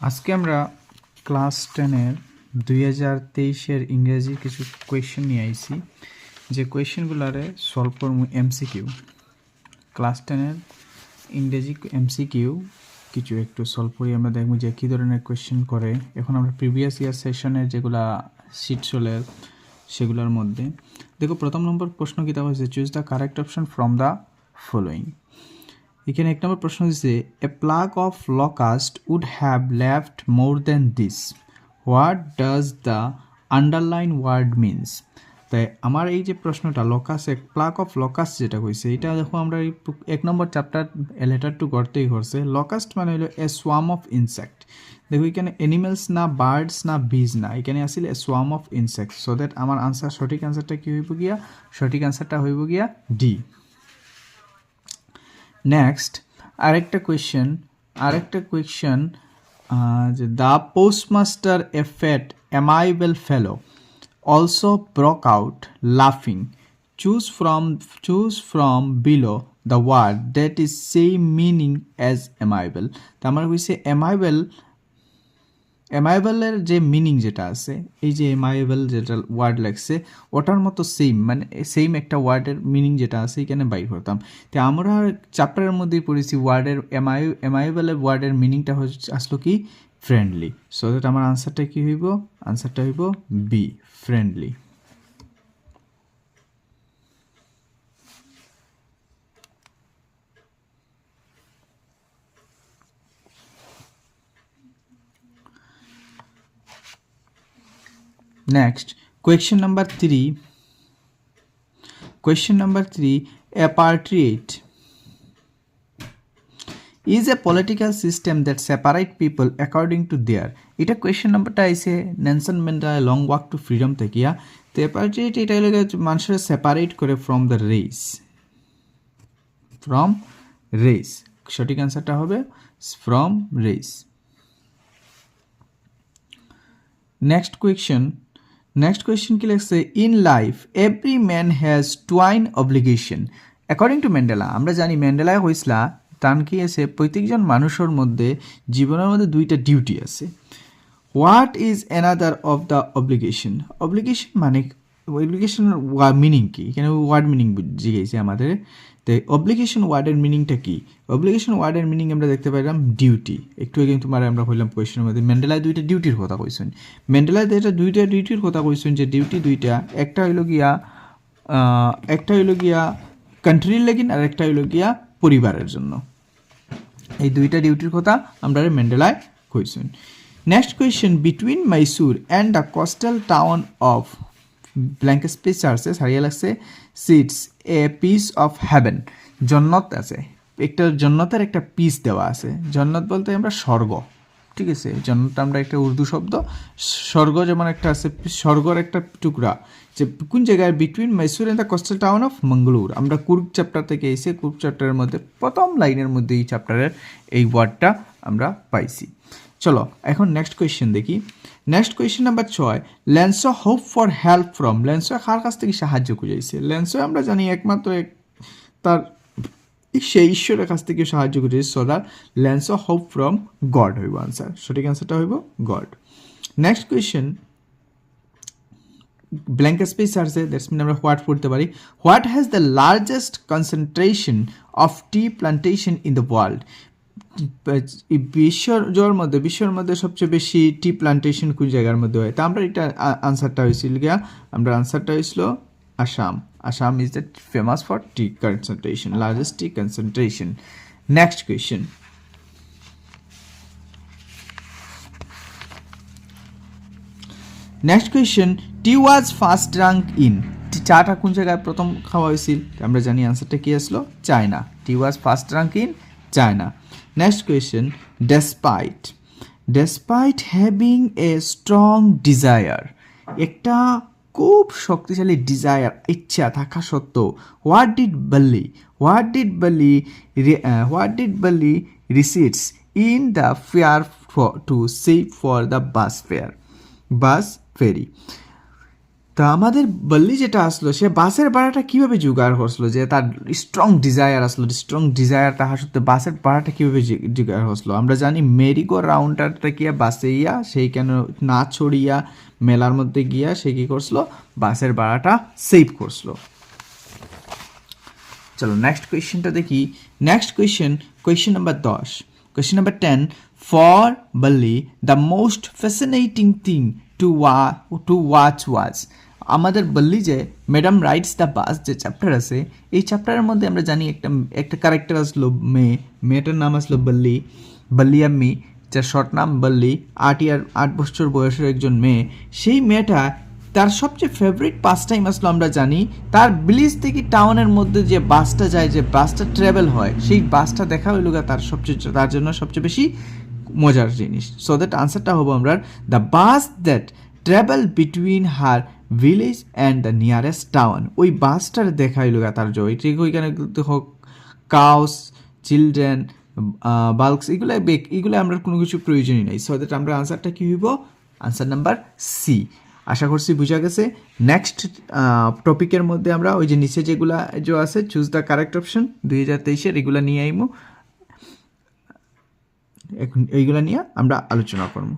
আজকে আমরা ক্লাস 10-এর 2023-এর ইংরেজি কিছু কোয়েশ্চেন নিয়ে আইছি, যে কোয়েশ্চেনগুলারে সলভ করবো এমসিকিউ। ক্লাস 10-এর ইংরেজি এমসিকিউ কিছু একটু সলভ করি, আমরা দেখবো যে কী ধরনের কোয়েশ্চেন করে। এখন আমরা প্রিভিয়াস ইয়ার সেশনের যেগুলা শিট চলে সেগুলোর মধ্যে দেখো, প্রথম নম্বর প্রশ্ন কী দেওয়া হয়েছে, choose the correct option from the following. এখানে এক নম্বর প্রশ্ন হচ্ছে, a plague of locust would have left more than this, what does the underline word means. তাই আমার এই যে প্রশ্নটা লকাস, এক প্লাগ অফ লকাস্ট যেটা কইছে, এটা দেখো আমরা এই এক নম্বর চ্যাপ্টার লেটার টু করতেই করছে। লকাস্ট মানে হলো এ সোয়াম অফ ইনসেক্ট। দেখো এখানে এনিমেলস না, বার্ডস না, বিজ না, এখানে আসলে a swarm of insect. So that আমার আনসার, সঠিক আনসারটা কী হইব গিয়া, সঠিক আনসারটা হইব গিয়া ডি। নেক্সট আরেকটা কোয়েশ্চেন যে the postmaster a fat amiable fellow also broke out লাফিং, choose from below the word that is same meaning as amiable. তো আমার হয়েছে অ্যামাইবলের যে মিনিং যেটা আছে, এই যে অ্যামাইবল যেটা ওয়ার্ড লাগছে ওটার মতো সেম, মানে সেম একটা ওয়ার্ডের মিনিং যেটা আছে এখানে বাইর করতাম। তো আমরা চ্যাপ্টারের মধ্যেই পড়েছি ওয়ার্ডের অ্যামাইবলের ওয়ার্ডের মিনিংটা আসলো কি, ফ্রেন্ডলি। সো দ্যাট আমার আনসারটা কি হইব, আনসারটা হইব B, friendly. Next, question number 3. A patriot is a political system that separate people according to their. এটা কোয়েশ্চেন নাম্বারটা আইছে Nelson Mandela long walk two freedom থেকে। তো অ্যাপার্টিয়েট এটা হলো মানুষের সেপারেট করে ফ্রম দ্য রেস। সঠিক অ্যান্সারটা হবে ফ্রম রেস। নেক্সট কোয়েশ্চেন কি লিখছে, in life every man has টুয়াইন obligation. According to Mandela, আমরা জানি ম্যান্ডেলায় হয়েছিল তান কি আছে, প্রত্যেকজন মানুষের মধ্যে জীবনের মধ্যে দুইটা ডিউটি আছে। What is another of the obligation মানে অব্লিগেশনের মিনিং কি, এখানে ওয়ার্ড মিনিং জিজ্ঞেসে আমাদের। তো অব্লিগেশন ওয়ার্ডের মিনিংটা কি, অব্লিগেশন ওয়ার্ডের মিনিং আমরা দেখতে পাইলাম ডিউটি। একটু আগে তোমার আমরা হইলাম কোয়েশ্চেনের মধ্যে ম্যান্ডেলায় দুইটা ডিউটির কথা কইছেন, দুইটা ডিউটির কথা কইছেন, যে ডিউটি দুইটা, একটা হইল গিয়া কান্ট্রির লাগিন আর একটা হইল গিয়া পরিবারের জন্য। এই দুইটা ডিউটির কথা আমরা ম্যান্ডেলায় কইছেন। Next question, between Mysore and the coastal town of blank space চার্চেস হারিয়ে লাগছে sits a piece of heaven. জন্নত আছে, একটা জন্নতের একটা পিস দেওয়া আছে। জন্নত বলতে আমরা স্বর্গ, ঠিক আছে। জন্নতটা আমরা একটা উর্দু শব্দ, স্বর্গ যেমন একটা আছে, স্বর্গর একটা টুকরা। যে কোন জায়গায়, between Mysore and the coastal town of Mangalore. আমরা কুর্গ চ্যাপ্টার থেকে এসে কুর্গ চ্যাপ্টারের মধ্যে প্রথম লাইনের মধ্যে এই চ্যাপ্টারের এই ওয়ার্ডটা আমরা পাইছি। চলো এখন নেক্সট কোয়েশ্চেন দেখি। Next question number 6, Lencho hope for help from. Lencho কার কাছ থেকে সাহায্য খুঁজেছে? ল্যান্সো আমরা জানি একমাত্র তার সেই ঈশ্বরের কাছ থেকে সাহায্য খুঁজেছে। So that Lencho hope from God হইব আনসার, সঠিক আনসারটা হইব God. Next question, blank space আছে, দ্যাটস মিন আমরা হোয়াট পড়তে পারি। What has the largest concentration of tea plantation in the world. বিশ্বের মধ্যে সবচেয়ে বেশি টি প্লান্টেশন কোন জায়গার মধ্যে হয়? তা আমরা এটা আনসারটা হয়েছিল গিয়া, আমরা আনসারটা হয়েছিল Assam. Assam is the famous for tea concentration, largest tea concentration. Next question, tea was first drank in. চাটা কোন জায়গায় প্রথম খাওয়া হয়েছিল? আমরা জানি আনসারটা কি আসলো, China. Tea was first drank in China. Next question, despite having a strong desire, একটা খুব শক্তিশালী ডিজায়ার, ইচ্ছা থাকা সত্ত্বেও, what did Bali recedes in the fare to save for the bus ferry. তা আমাদের বললি যেটা আসলো সে বাসের ভাড়াটা কিভাবে জোগাড় করছিল, যে তার স্ট্রং ডিজায়ার আসলো, স্ট্রং ডিজায়ার তাহার সত্ত্বে বাসের ভাড়াটা কিভাবে জোগাড় হসলো। আমরা জানি মেরিগো রাউন্ডারটা গিয়া বাসে ইয়া সেই কেন না ছড়িয়া মেলার মধ্যে গিয়া সে কি করছিল, বাসের ভাড়াটা সেভ করছিল। চলো নেক্সট কোয়েশ্চেনটা দেখি। Next question number 10, question number 10, for Bholi the most fascinating thing to watch was. আমাদের বললি যে ম্যাডাম রাইটস দ্য বাস যে চ্যাপ্টার আছে, এই চ্যাপ্টারের মধ্যে আমরা জানি একটা ক্যারেক্টার আসলো মেয়েটার নাম আসলো বল্লি আম্মি, যার শর্ট নাম বললি, 8 বছর বয়সের একজন মেয়ে। সেই মেয়েটা তার সবচেয়ে ফেভারিট পাস টাইম আসলো আমরা জানি তার বিলিজ থেকে টাউনের মধ্যে যে বাসটা যায়, যে বাসটা ট্রাভেল হয়, সেই বাসটা দেখা হইল তার জন্য সবচেয়ে বেশি মজার জিনিস। সো দ্যাট আনসারটা হবো আমরা the bus that travel between her village and the nearest town. ওই বাসটার দেখা হইল তার জয়, ঠিক ওইখানে হোক কাউস, চিলড্রেন, বাল্কস, এগুলো আমরা কোনো কিছু প্রয়োজনই নেই। সো দ্যাট আমরা আনসারটা কী হইব, আনসার নাম্বার সি। আশা করছি বুঝা গেছে। নেক্সট টপিকের মধ্যে আমরা ওই যে নিচে যেগুলা যে আছে চুজ দ্য কারেক্ট অপশন 2023-এর এগুলা নিয়ে আইমু, এখন এইগুলা নিয়ে আমরা আলোচনা করবো।